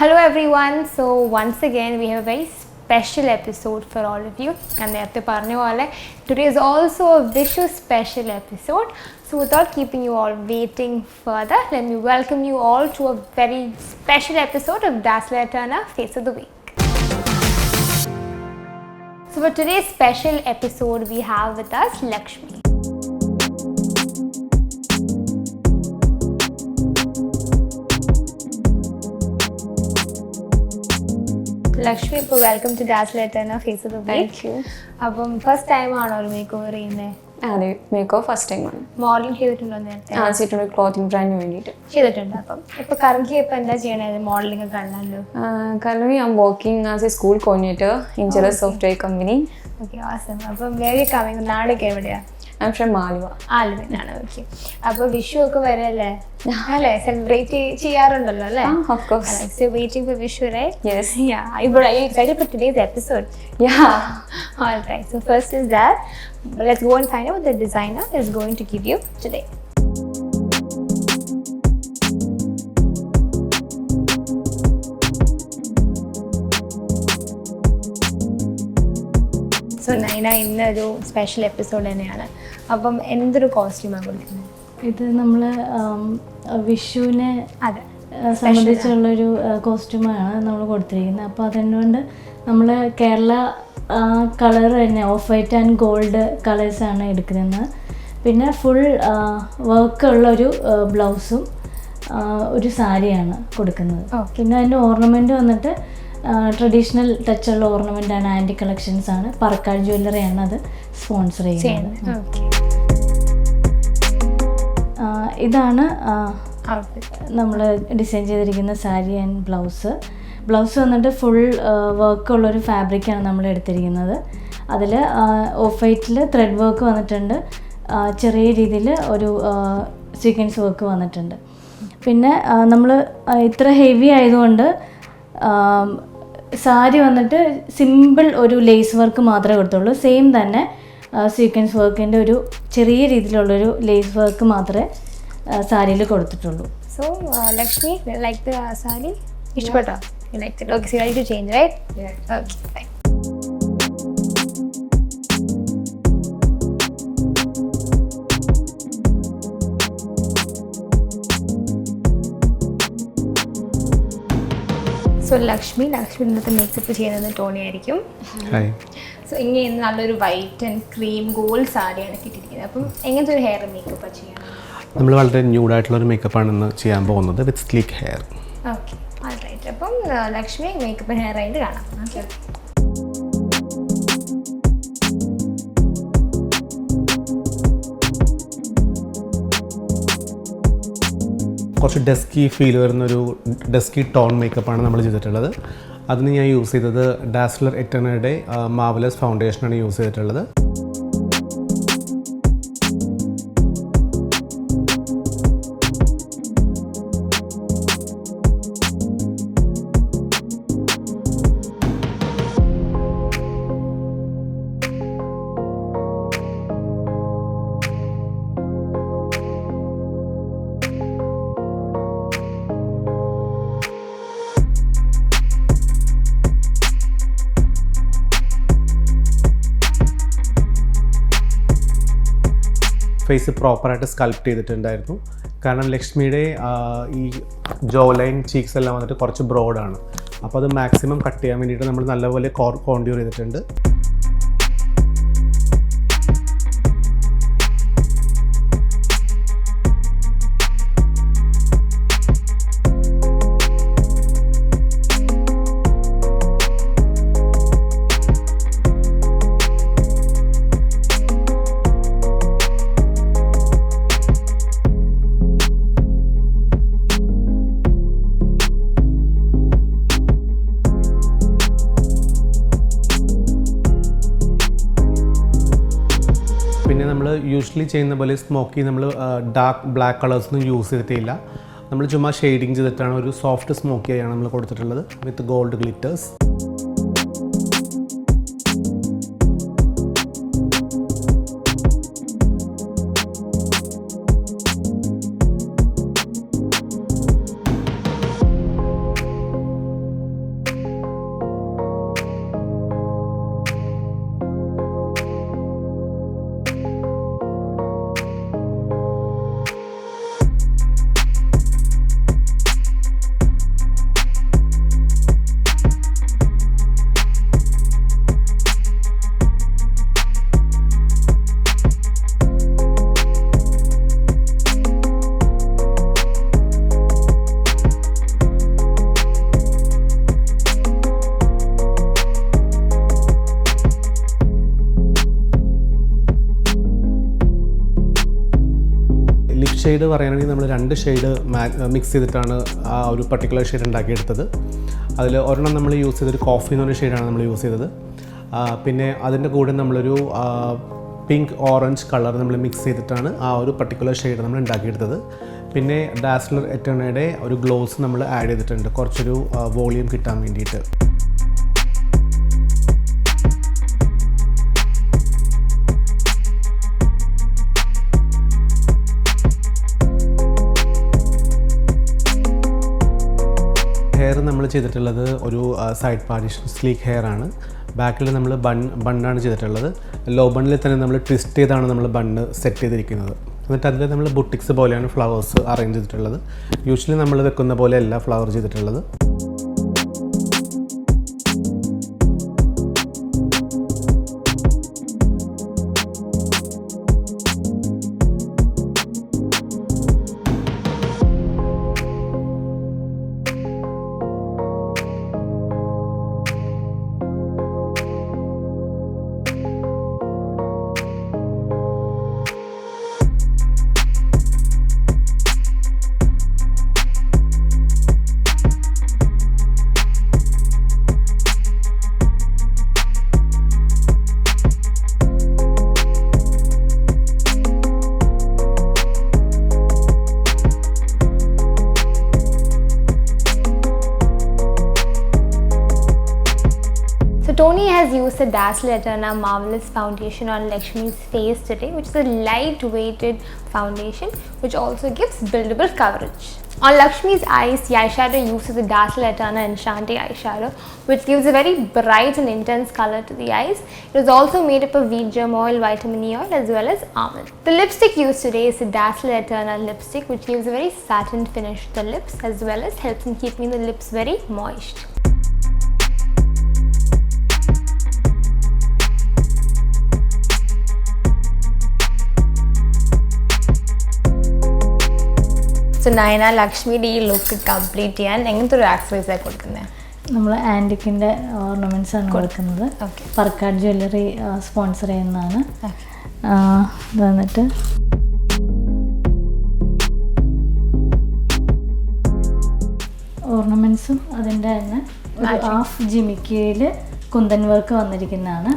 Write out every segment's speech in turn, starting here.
Hello everyone. So once again we have a very special episode for all of you. And നേരത്തെ പറഞ്ഞ പോലെ today is also a Vishu special episode. So without keeping you all waiting further, let me welcome you all to a very special episode of Dazzler Turner Face of the Week. So for today's special episode we have with us Lakshmi. Lakshmi, welcome to Dazzler Turner Face of the Week. Thank you. അപ്പം first time ആണോ ഒരു make over ചെയ്യുന്നത്? അതെ, make over first ടൈമാണ്. Modelling ചെയ്തിട്ടുണ്ടോ നേരത്തെ? ചെയ്തിട്ടുണ്ട്, clothing ബ്രാൻഡിന് വേണ്ടിയിട്ട് ചെയ്തിട്ടുണ്ട്. അപ്പം ഇപ്പൊ കറന്റ് ഇപ്പൊ എന്താ ചെയ്യണത്? മോഡലിംഗ് ഒക്കെ ആണല്ലോ. Currently I'm working as a school coordinator in Jealous Software Company. Okay, awesome. അപ്പം വേറെ കമ്മിങ് നാടൊക്കെ എവിടെയാ? I'm from Alva. ആലുവയിലാണ്. ഓക്കെ. അപ്പോൾ വിഷു ഒക്കെ വരല്ലേ? അല്ലേ? സെലിബ്രേറ്റ് ചെയ്യാറുണ്ടല്ലോ അല്ലേ? Of course. So waiting for Vishu, right? Yes. Yeah. Are you excited for today's episode? Yeah. All right. So first is that. Let's go and find out what the designer is going to give you today. So Naina ഇന്നൊരു special episode തന്നെയാണ്. അപ്പം എന്തൊരു കോസ്റ്റ്യൂമാണ് കൊടുക്കുന്നത്? ഇത് നമ്മൾ വിഷുവിനെ അതെ സംബന്ധിച്ചുള്ളൊരു കോസ്റ്റ്യൂമാണ് നമ്മൾ കൊടുത്തിരിക്കുന്നത്. അപ്പോൾ അതുകൊണ്ട് നമ്മൾ കേരള കളർ തന്നെ ഓഫ് വൈറ്റ് ആൻഡ് ഗോൾഡ് കളേഴ്സാണ് എടുക്കുന്നത്. പിന്നെ ഫുൾ വർക്കുള്ളൊരു ബ്ലൗസും ഒരു സാരിയാണ് കൊടുക്കുന്നത്. പിന്നെ അതിൻ്റെ ഓർണമെൻറ്റ് വന്നിട്ട് ട്രഡീഷണൽ ടച്ചുള്ള ഓർണമെൻ്റാണ്. ആൻറ്റി കളക്ഷൻസ് ആണ്. പറക്കാട് ജ്വല്ലറിയാണ് അത് സ്പോൺസർ ചെയ്യുന്നത്. ഇതാണ് നമ്മൾ ഡിസൈൻ ചെയ്തിരിക്കുന്ന സാരി ആൻഡ് ബ്ലൗസ് വന്നിട്ട് ഫുൾ വർക്കുള്ളൊരു ഫാബ്രിക്കാണ് നമ്മൾ എടുത്തിരിക്കുന്നത്. അതിൽ ഓഫ് വൈറ്റിൽ ത്രെഡ് വർക്ക് വന്നിട്ടുണ്ട്. ചെറിയ രീതിയിൽ ഒരു സീക്വൻസ് വർക്ക് വന്നിട്ടുണ്ട്. പിന്നെ നമ്മൾ ഇത്ര ഹെവി ആയതുകൊണ്ട് സാരി വന്നിട്ട് സിമ്പിൾ ഒരു ലേസ് വർക്ക് മാത്രമേ കൊടുത്തുള്ളൂ. സെയിം തന്നെ സീക്വൻസ് വർക്കിൻ്റെ ഒരു ചെറിയ രീതിയിലുള്ളൊരു ലേസ് വർക്ക് മാത്രമേ സാരിയിൽ കൊടുത്തിട്ടുള്ളൂ. So Lakshmi, like the sari ഇഷ്ടപ്പെട്ടോ? You liked it? Okay, so you're ready to change, right? Yeah. Okay, fine. So Lakshmi ഇന്നത്തെ മേക്കപ്പ് ചെയ്യുന്നത് ടോണി ആയിരിക്കും. സോ ഇങ്ങനെ നല്ലൊരു വൈറ്റ് ആൻഡ് ക്രീം ഗോൾഡ് സാരിയാണ് കിട്ടിയിരിക്കുന്നത്. അപ്പം എങ്ങനത്തെ ഒരു ഹെയർ മേക്കപ്പ് ചെയ്യണം? നമ്മൾ വളരെ ന്യൂഡായിട്ടുള്ളൊരു മേക്കപ്പാണ് ഇന്ന് ചെയ്യാൻ പോകുന്നത്, with sleek hair. Okay, right. അപ്പം ലക്ഷ്മി മേക്കപ്പ് ഹെയർ ആയിട്ട് കാണാം. ഓക്കെ. കുറച്ച് ഡസ്കി ഫീൽ വരുന്നൊരു ഡസ്കി ടോൺ മേക്കപ്പാണ് നമ്മൾ ചെയ്തിട്ടുള്ളത്. അതിന് ഞാൻ യൂസ് ചെയ്തത് ഡാസ്ലർ എറ്റർണയുടെ മാർവലസ് ഫൗണ്ടേഷനാണ് യൂസ് ചെയ്തിട്ടുള്ളത്. ഫേസ് പ്രോപ്പറായിട്ട് സ്കൾപ്റ്റ് ചെയ്തിട്ടുണ്ടായിരുന്നു. കാരണം ലക്ഷ്മിയുടെ ഈ ജോ ലൈൻ ചീക്സ് എല്ലാം വന്നിട്ട് കുറച്ച് ബ്രോഡാണ്. അപ്പോൾ അത് മാക്സിമം കട്ട് ചെയ്യാൻ വേണ്ടിയിട്ട് നമ്മൾ നല്ലപോലെ കോൺട്യൂർ ചെയ്തിട്ടുണ്ട്. പിന്നെ നമ്മൾ യൂഷ്വലി ചെയ്യുന്ന പോലെ സ്മോക്കി നമ്മൾ ഡാർക്ക് ബ്ലാക്ക് കളേഴ്സൊന്നും യൂസ് ചെയ്തിട്ടില്ല. നമ്മൾ ചുമ്മാ ഷെയ്ഡിങ് ചെയ്തിട്ടാണ് ഒരു സോഫ്റ്റ് സ്മോക്കിയാണ് നമ്മൾ കൊടുത്തിട്ടുള്ളത് വിത്ത് ഗോൾഡ് ഗ്ലിറ്റേഴ്സ്. ഷെയ്ഡ് പറയുകയാണെങ്കിൽ നമ്മൾ 2 ഷെയ്ഡ് മിക്സ് ചെയ്തിട്ടാണ് ആ ഒരു പർട്ടിക്കുലർ ഷെയ്ഡ് ഉണ്ടാക്കിയെടുത്തത്. അതിൽ ഒരെണ്ണം നമ്മൾ യൂസ് ചെയ്തൊരു കോഫി എന്ന് പറഞ്ഞ ഷെയ്ഡാണ് നമ്മൾ യൂസ് ചെയ്തത്. പിന്നെ അതിൻ്റെ കൂടെ നമ്മളൊരു പിങ്ക് ഓറഞ്ച് കളർ നമ്മൾ മിക്സ് ചെയ്തിട്ടാണ് ആ ഒരു പർട്ടിക്കുലർ ഷെയ്ഡ് നമ്മൾ ഉണ്ടാക്കിയെടുത്തത്. പിന്നെ ഡാസ്ലർ എറ്റേണയുടെ ഒരു ഗ്ലോസ് നമ്മൾ ആഡ് ചെയ്തിട്ടുണ്ട്, കുറച്ചൊരു വോളിയം കിട്ടാൻ വേണ്ടിയിട്ട്. ഹെയർ നമ്മൾ ചെയ്തിട്ടുള്ളത് ഒരു സൈഡ് പാർട്ടീഷൻ സ്ലീക്ക് ഹെയർ ആണ്. ബാക്കിൽ നമ്മൾ ബണ്ണാണ് ചെയ്തിട്ടുള്ളത്. ലോ ബണ്ണിൽ തന്നെ നമ്മൾ ട്വിസ്റ്റ് ചെയ്താണ് നമ്മൾ ബണ്ണ് സെറ്റ് ചെയ്തിരിക്കുന്നത്. എന്നിട്ട് അതിൽ നമ്മൾ ബുട്ടിക്സ് പോലെയാണ് ഫ്ലവേഴ്സ് അറേഞ്ച് ചെയ്തിട്ടുള്ളത്. യൂഷ്വലി നമ്മൾ വെക്കുന്ന പോലെ അല്ല ഫ്ലവർ ചെയ്തിട്ടുള്ളത്. Tony has used the Dazzle Eterna Marvelous Foundation on Lakshmi's face today, which is a light-weighted foundation which also gives buildable coverage. On Lakshmi's eyes, the eyeshadow uses the Dazzle Eterna Enchante eyeshadow, which gives a very bright and intense color to the eyes. It is also made up of wheat germ oil, vitamin E oil as well as almond. The lipstick used today is the Dazzle Eterna lipstick, which gives a very satin finish to the lips as well as helps in keeping the lips very moist. So Nayana, ലക്ഷ്മിയുടെ ഈ look complete ചെയ്യാൻ എങ്ങനത്തെ ഒരു ആക്സസറീസാണ് കൊടുക്കുന്നത്? നമ്മൾ ആൻറ്റിക്കിൻ്റെ ornaments ആണ് കൊടുക്കുന്നത്. പർക്കാട് jewellery sponsor ചെയ്യുന്നതാണ്. ഇത് വന്നിട്ട് ഓർണമെൻറ്റ്സും അതിൻ്റെ തന്നെ ഒരു ഹാഫ് ജിമിക്കിയിൽ കുന്തൻ വർക്ക് വന്നിരിക്കുന്നതാണ്.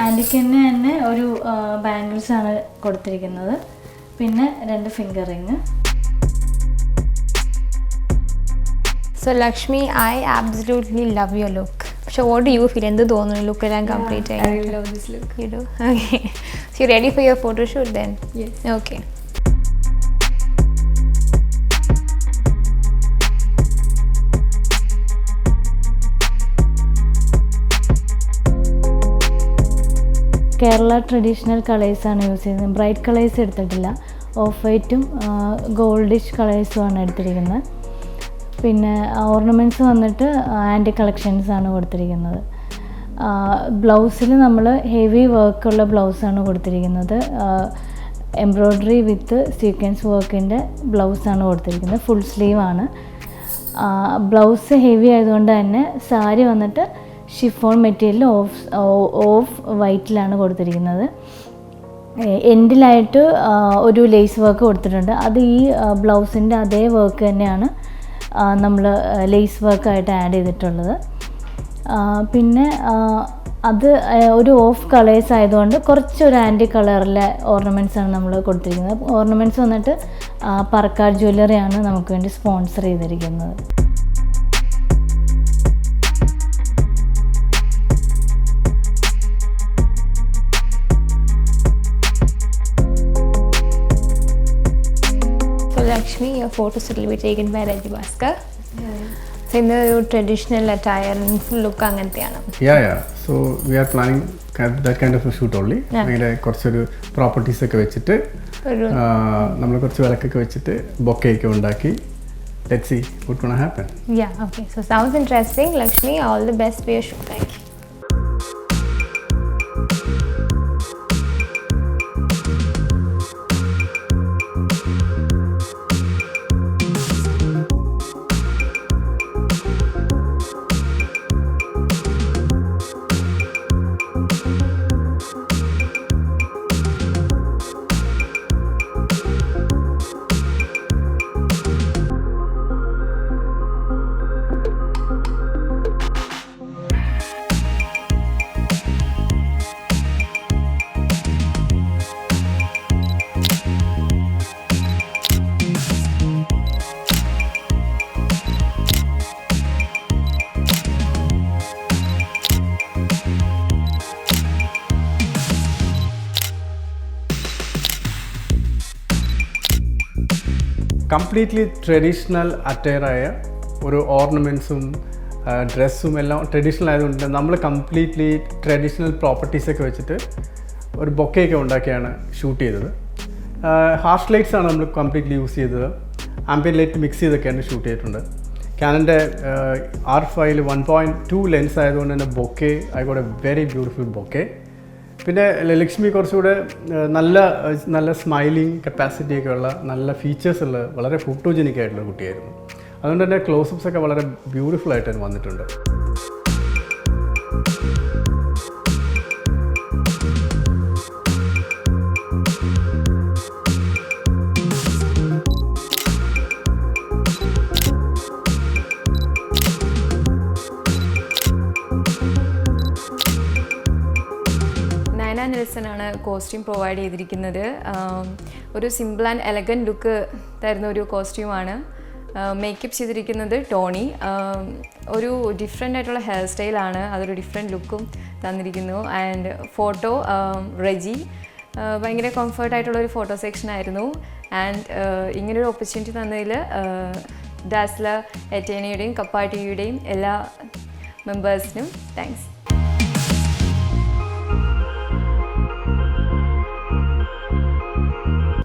ആൻറ്റിക്കിന് തന്നെ ഒരു ബാംഗിൾസ് ആണ് കൊടുത്തിരിക്കുന്നത്. പിന്നെ 2 finger ring. So Lakshmi, I absolutely love your look. So what do you feel? എന്ത് തോന്നുന്നു ലുക്ക് എല്ലാം കംപ്ലീറ്റ് ആയി? I love this look. You do? Okay. So you ready for your photo shoot then? Yes. Okay. Kerala traditional കളേഴ്സാണ് use ചെയ്യുന്നത്. Bright colours എടുത്തിട്ടില്ല. Of വൈറ്റും goldish കളേഴ്സുമാണ് എടുത്തിരിക്കുന്നത്. പിന്നെ ഓർണമെൻറ്റ്സ് വന്നിട്ട് ആൻറ്റി കളക്ഷൻസാണ് കൊടുത്തിരിക്കുന്നത്. ബ്ലൗസിൽ നമ്മൾ ഹെവി വർക്കുള്ള ബ്ലൗസാണ് കൊടുത്തിരിക്കുന്നത്. എംബ്രോയ്ഡറി വിത്ത് സീക്വൻസ് വർക്കിൻ്റെ ബ്ലൗസാണ് കൊടുത്തിരിക്കുന്നത്. ഫുൾ സ്ലീവാണ്. ബ്ലൗസ് ഹെവി ആയതുകൊണ്ട് തന്നെ സാരി വന്നിട്ട് ഷിഫോൺ മെറ്റീരിയൽ ഓഫ് വൈറ്റിലാണ് കൊടുത്തിരിക്കുന്നത്. എൻഡിലായിട്ട് ഒരു ലേസ് വർക്ക് കൊടുത്തിട്ടുണ്ട്. അത് ഈ ബ്ലൗസിൻ്റെ അതേ വർക്ക് തന്നെയാണ് നമ്മൾ ലേസ് വർക്കായിട്ട് ആഡ് ചെയ്തിട്ടുള്ളത്. പിന്നെ അത് ഒരു ഓഫ് കളേഴ്സ് ആയതുകൊണ്ട് കുറച്ചൊരു ആൻറ്റി കളറിലെ ഓർണമെൻറ്റ്സാണ് നമ്മൾ കൊടുത്തിരിക്കുന്നത്. ഓർണമെൻറ്റ്സ് വന്നിട്ട് പർക്കാട് ജ്വല്ലറിയാണ് നമുക്ക് വേണ്ടി സ്പോൺസർ ചെയ്തിരിക്കുന്നത്. Lakshmi, your photos will be taken by Reggie Bhaskar. So in the traditional attire and full look അങ്ങനത്തെയാണ്. Yeah. So we are planning that kind of a shoot only. അങ്ങനെ കുറച്ചൊരു properties ഒക്കെ വെച്ചിട്ട് നമ്മൾ കുറച്ച് വിളക്കൊക്കെ വെച്ചിട്ട് ബൊക്കെയൊക്കെ ഉണ്ടാക്കി. Let's see what's gonna happen. Yeah, okay. So sounds interesting. Lakshmi, all the best for your shoot. Thank you. Completely traditional അറ്റയറായ ഒരു ഓർണമെൻറ്റ്സും ഡ്രസ്സും എല്ലാം ട്രഡീഷണൽ ആയതുകൊണ്ട് നമ്മൾ കംപ്ലീറ്റ്ലി ട്രഡീഷണൽ പ്രോപ്പർട്ടീസൊക്കെ വെച്ചിട്ട് ഒരു ബൊക്കെയൊക്കെ ഉണ്ടാക്കിയാണ് ഷൂട്ട് ചെയ്തത്. ഹാർഷ് ലൈറ്റ്സ് ആണ് നമ്മൾ കംപ്ലീറ്റ്ലി യൂസ് ചെയ്തത്. ആംബിയൻ ലൈറ്റ് മിക്സ് ചെയ്തൊക്കെയാണ് ഷൂട്ട് ചെയ്തിട്ടുണ്ട്. ക്യാനൻ്റെ R5 1.2 ലെൻസ് ആയതുകൊണ്ട് തന്നെ bouquet I got A very beautiful bouquet. പിന്നെ ലക്ഷ്മി കുറച്ചുകൂടെ നല്ല സ്മൈലിംഗ് കപ്പാസിറ്റിയൊക്കെ ഉള്ള നല്ല ഫീച്ചേഴ്സ് ഉള്ള വളരെ ഫോട്ടോജനിക് ആയിട്ടുള്ള കുട്ടിയായിരുന്നു. അതുകൊണ്ട് തന്നെ ക്ലോസപ്സ് ഒക്കെ വളരെ ബ്യൂട്ടിഫുൾ ആയിട്ട് തന്നെ വന്നിട്ടുണ്ട്. നയന നെൽസൺ ആണ് കോസ്റ്റ്യൂം പ്രൊവൈഡ് ചെയ്തിരിക്കുന്നത്. ഒരു സിമ്പിൾ ആൻഡ് എലഗൻറ്റ് ലുക്ക് തരുന്ന ഒരു കോസ്റ്റ്യൂമാണ്. മേക്കപ്പ് ചെയ്തിരിക്കുന്നത് ടോണി. ഒരു ഡിഫറെൻ്റ് ആയിട്ടുള്ള ഹെയർ സ്റ്റൈലാണ്, അതൊരു ഡിഫറെൻറ്റ് ലുക്കും തന്നിരിക്കുന്നു. And photo Reji. ഭയങ്കര കംഫർട്ടായിട്ടുള്ളൊരു ഫോട്ടോ സെക്ഷൻ ആയിരുന്നു. ആൻഡ് ഇങ്ങനൊരു ഓപ്പർച്യൂണിറ്റി തന്നതിൽ ഡാസ്ലർ എറ്റേനയുടെയും കപ്പ ടിവിയുടെയും എല്ലാ മെമ്പേഴ്സിനും thanks.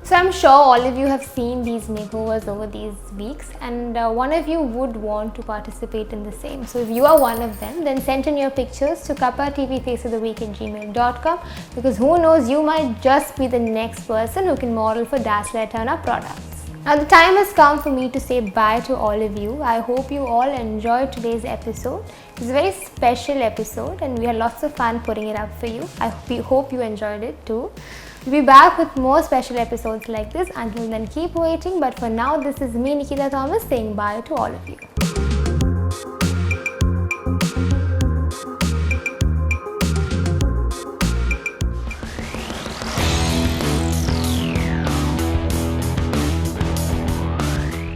So I'm sure all of you have seen these makeovers over these weeks, and one of you would want to participate in the same. So if you are one of them, then send in your pictures to kappatvfaceoftheweek@gmail.com, because who knows, you might just be the next person who can model for Dazzler Eterna products. Now the time has come for me to say bye to all of you. I hope you all enjoyed today's episode. It's a very special episode and we had lots of fun putting it up for you. I hope you enjoyed it too. We'll be back with more special episodes like this. Until then, keep waiting. But for now, this is me, Nikita Thomas, saying bye to all of you.